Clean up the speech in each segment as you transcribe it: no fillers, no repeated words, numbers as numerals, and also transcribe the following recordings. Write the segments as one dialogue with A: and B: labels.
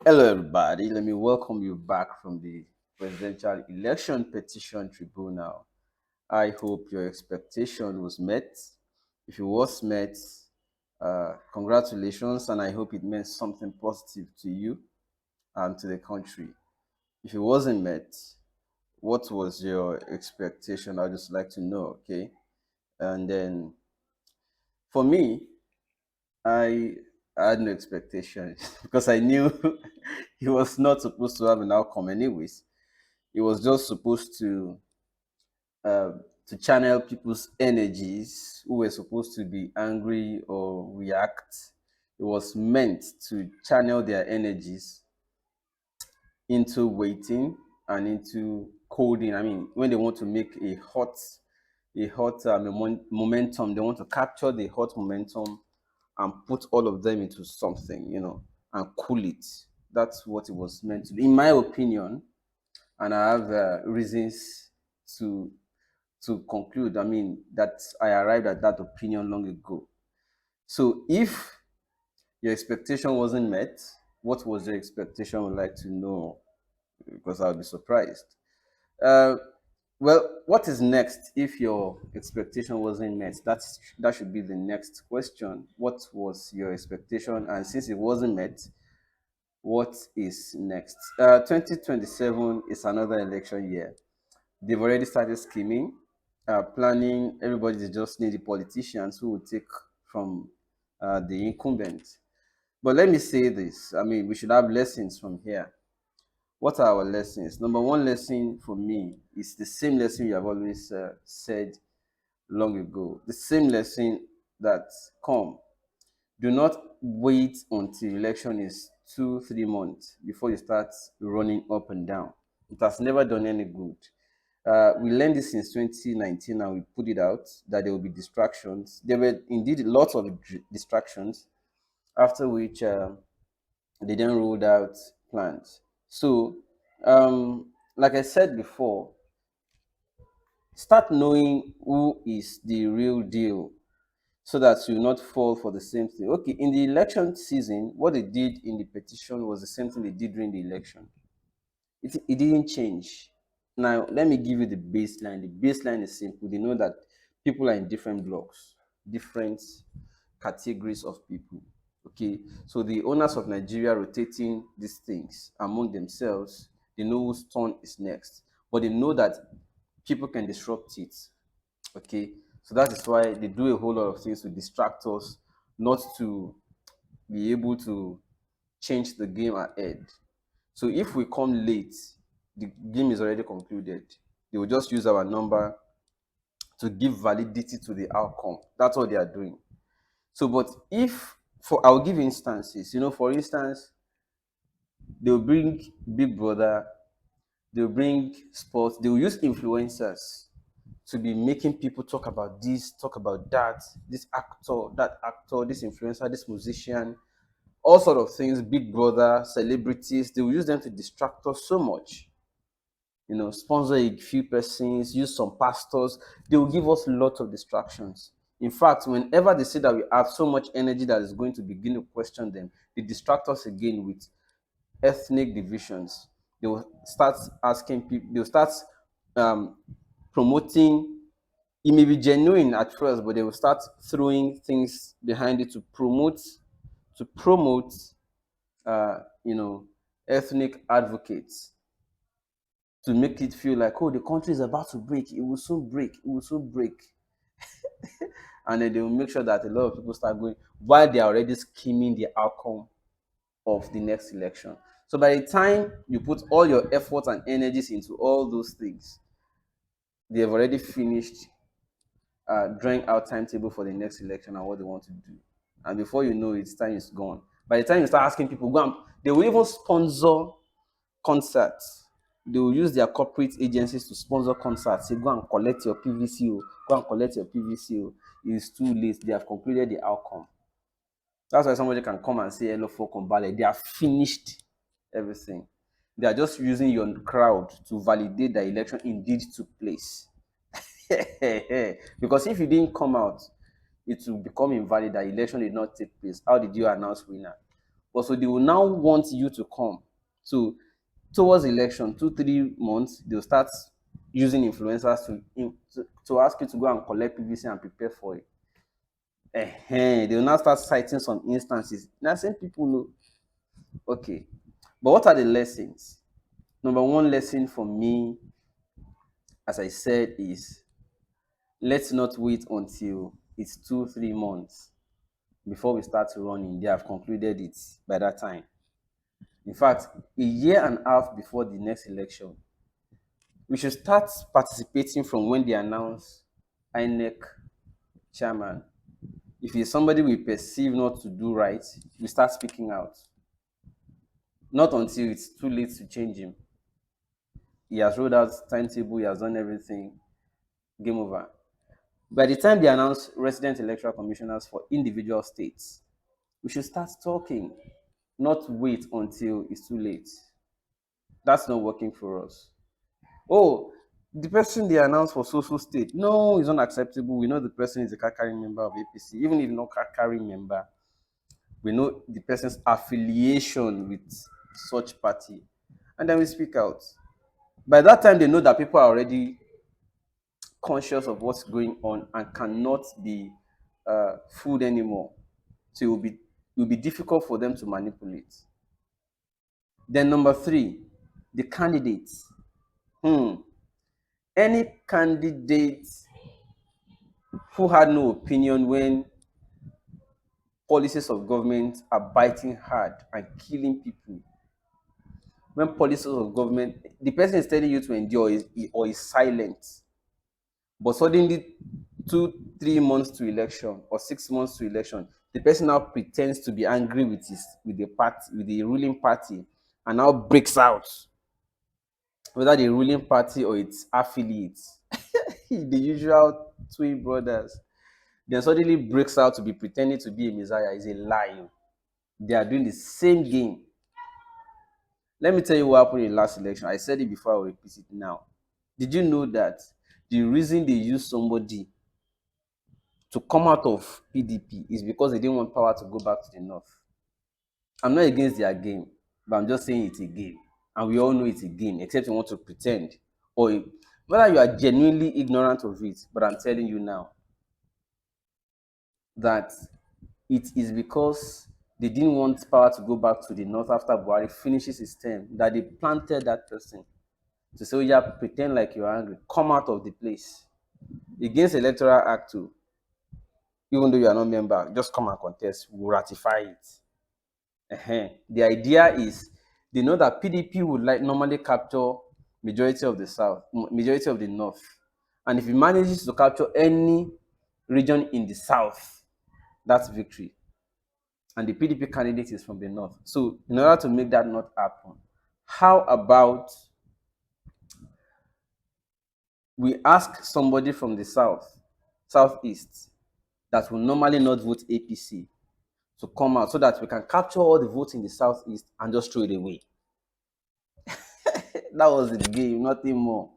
A: Hello, everybody. Let me welcome you back from the Presidential Election Petition Tribunal. I hope your expectation was met. If it was met, congratulations, and I hope it meant something positive to you and to the country. If it wasn't met, what was your expectation? I'd just like to know, okay? And then for me, I had no expectations because I knew he was not supposed to have an outcome anyways. It was just supposed uh, to channel people's energies who were supposed to be angry or react. It was meant to channel their energies into waiting and into coding. I mean, when they want to make a hot momentum, they want to capture the hot momentum and put all of them into something, and cool it. That's what it was meant to be, in my opinion. And I have reasons to to conclude. I mean, that I arrived at that opinion long ago. So, if your expectation wasn't met, what was your expectation? I would like to know because I'll be surprised. Uh, well, what is next if your expectation wasn't met? That should be the next question. What was your expectation? And since it wasn't met, what is next? 2027 is another election year. They've already started scheming, planning. Everybody just need the politicians who will take from the incumbent. But let me say this. I mean, we should have lessons from here. What are our lessons? Number one lesson for me is the same lesson you have always said long ago. The same lesson that come. Do not wait until election is 2 3 months before you start running up and down. It has never done any good. We learned this since 2019 and we put it out that there will be distractions. There were indeed lots of distractions, after which they then rolled out plans. So, like I said before, start knowing who is the real deal so that you not fall for the same thing. Okay, in the election season, what they did in the petition was the same thing they did during the election. It didn't change. Now, let me give you the baseline. The baseline is simple. They know that people are in different blocks, different categories of people. Okay, so the owners of Nigeria rotating these things among themselves, they know whose turn is next, but they know that people can disrupt it. Okay, so that is why they do a whole lot of things to distract us, not to be able to change the game ahead. So if we come late, the game is already concluded. They will just use our number to give validity to the outcome. That's what they are doing. So, but if for I'll give instances, for instance, they'll bring Big Brother, they'll bring sports, they'll use influencers to be making people talk about this, talk about that, this actor, that actor, this influencer, this musician, all sort of things, Big Brother, celebrities, they will use them to distract us so much. Sponsor a few persons, use some pastors. They will give us lots of distractions. In fact, whenever they say that we have so much energy that is going to begin to question them, they distract us again with ethnic divisions. They will start asking people, they will start um, promoting. It may be genuine at first, but they will start throwing things behind it to promote, uh, you know, ethnic advocates, to make it feel like, oh, the country is about to break. It will soon break. It will soon break. And then they will make sure that a lot of people start going while they are already scheming the outcome of the next election. So by the time you put all your efforts and energies into all those things, they have already finished drawing out timetable for the next election and what they want to do. And before you know it, time is gone. By the time you start asking people, they will even sponsor concerts. They will use their corporate agencies to sponsor concerts. Say, go and collect your PVC. Go and collect your PVC. It's too late. They have concluded the outcome. That's why somebody can come and say, hello, folk on ballot. They have finished everything. They are just using your crowd to validate the election indeed took place. Because if you didn't come out, it will become invalid that election did not take place. How did you announce winner? But so they will now want you to come. So towards election, 2 3 months, they'll start using influencers to ask you to go and collect PVC and prepare for it. They will now start citing some instances. Now, same people know. Okay, but what are the lessons? Number one lesson for me, as I said, is let's not wait until it's 2 3 months before we start running. They have concluded it by that time. In fact, a year and a half before the next election, we should start participating from when they announce INEC chairman. If it's somebody we perceive not to do right, we start speaking out. Not until it's too late to change him. He has rolled out timetable, he has done everything, game over. By the time they announce resident electoral commissioners for individual states, we should start talking, not wait until it's too late. That's not working for us. Oh, the person they announced for social state, no, it's unacceptable. We know the person is a carrying member of APC. Even if not carrying member, we know the person's affiliation with such party. And then we speak out. By that time, they know that people are already conscious of what's going on and cannot be fooled anymore. So it will be difficult for them to manipulate. Then number three, the candidates. Any candidate who had no opinion when policies of government are biting hard and killing people, when policies of government, the person is telling you to endure or is silent, but suddenly 2 3 months to election or 6 months to election, the person now pretends to be angry with the ruling party, and now breaks out, whether the ruling party or its affiliates, the usual twin brothers, then suddenly breaks out to be pretending to be a messiah. Is a lie. They are doing the same game. Let me tell you what happened in the last election. I said it before, I will repeat it now. Did you know that the reason they used somebody to come out of PDP is because they didn't want power to go back to the north? I'm not against their game, but I'm just saying it's a game. And we all know it's a game, except you want to pretend. Or whether you are genuinely ignorant of it, but I'm telling you now that it is because they didn't want power to go back to the north after Buhari finishes his term that they planted that person to say, oh, yeah, pretend like you're angry, come out of the place. Against Electoral Act 2, even though you are not a member, just come and contest, we'll ratify it. The idea is they know that PDP would normally capture majority of the south, majority of the north. And if it manages to capture any region in the south, that's victory. And the PDP candidate is from the north. So in order to make that not happen, how about we ask somebody from the southeast, that will normally not vote APC, to come out so that we can capture all the votes in the southeast and just throw it away. That was the game, nothing more.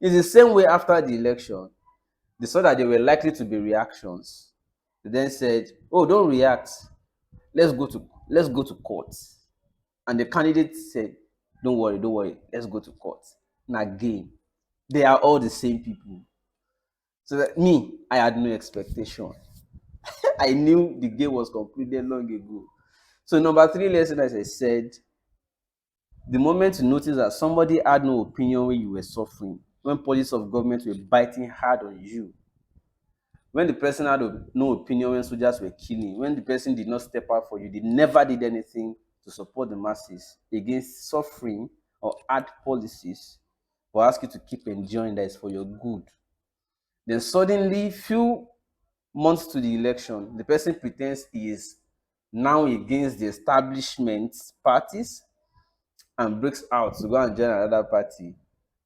A: It's the same way after the election. They saw that there were likely to be reactions. They then said, oh, don't react. Let's go to court. And the candidate said, don't worry, let's go to court. And again, they are all the same people. So that I had no expectation. I knew the game was concluded long ago. So number three lesson, as I said, the moment you notice that somebody had no opinion when you were suffering, when policies of government were biting hard on you, when the person had no opinion when soldiers were killing, when the person did not step out for you, they never did anything to support the masses against suffering or hard policies, or ask you to keep enjoying that is for your good. Then suddenly, few months to the election, the person pretends he is now against the establishment parties and breaks out to go and join another party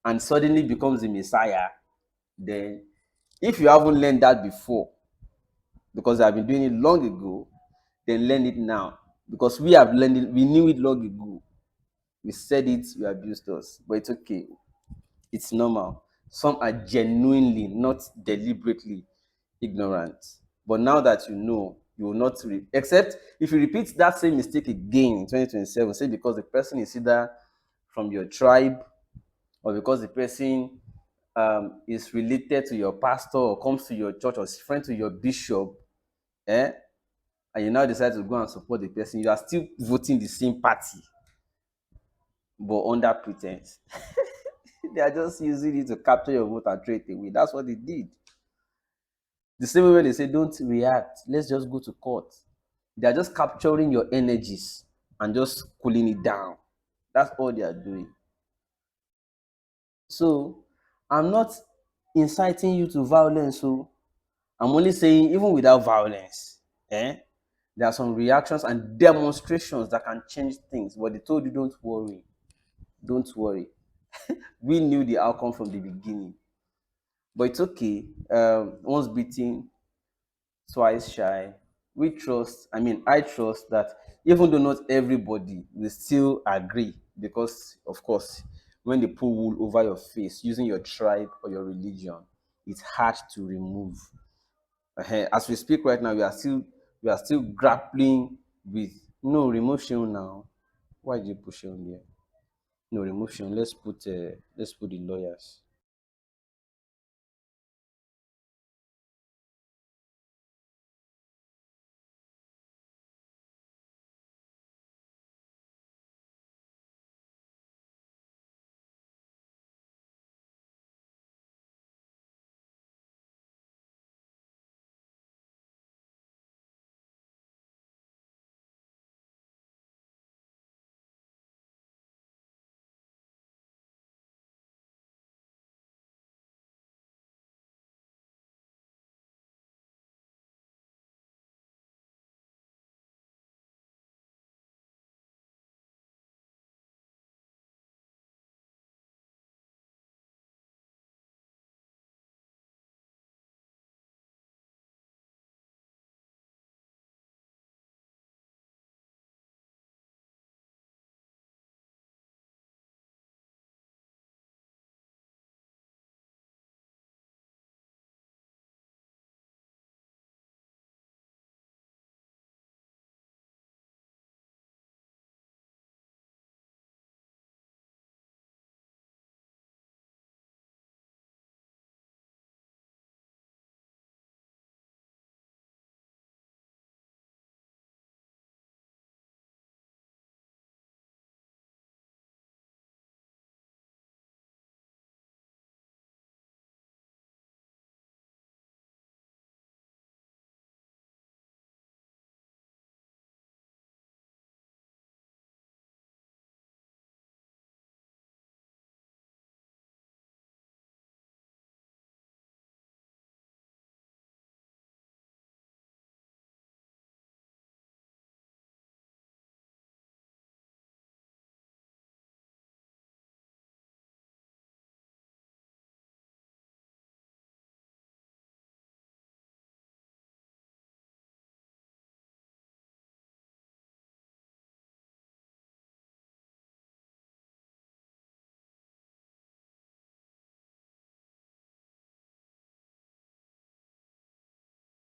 A: and suddenly becomes a messiah. Then, if you haven't learned that before, because I've been doing it long ago, then learn it now. Because we have learned it, we knew it long ago. We said it, you abused us, but it's okay. It's normal. Some are genuinely, not deliberately ignorant. But now that you know, You will not except if you repeat that same mistake again in 2027, say because the person is either from your tribe, or because the person is related to your pastor or comes to your church or is friend to your bishop, eh? And you now decide to go and support the person, you are still voting the same party, but under pretense. They are just using it to capture your vote and throw it away. That's what they did. The same way when they say don't react, let's just go to court. They are just capturing your energies and just cooling it down. That's all they are doing. So I'm not inciting you to violence. So I'm only saying even without violence, there are some reactions and demonstrations that can change things. But they told you don't worry. Don't worry. We knew the outcome from the beginning. But it's okay. Once beaten, twice shy. We trust, I trust that even though not everybody will still agree, because of course, when they pull wool over your face using your tribe or your religion, it's hard to remove. As we speak right now, we are still grappling with no remove shame now. Why did you push on there? No remove shame. Let's put the lawyers.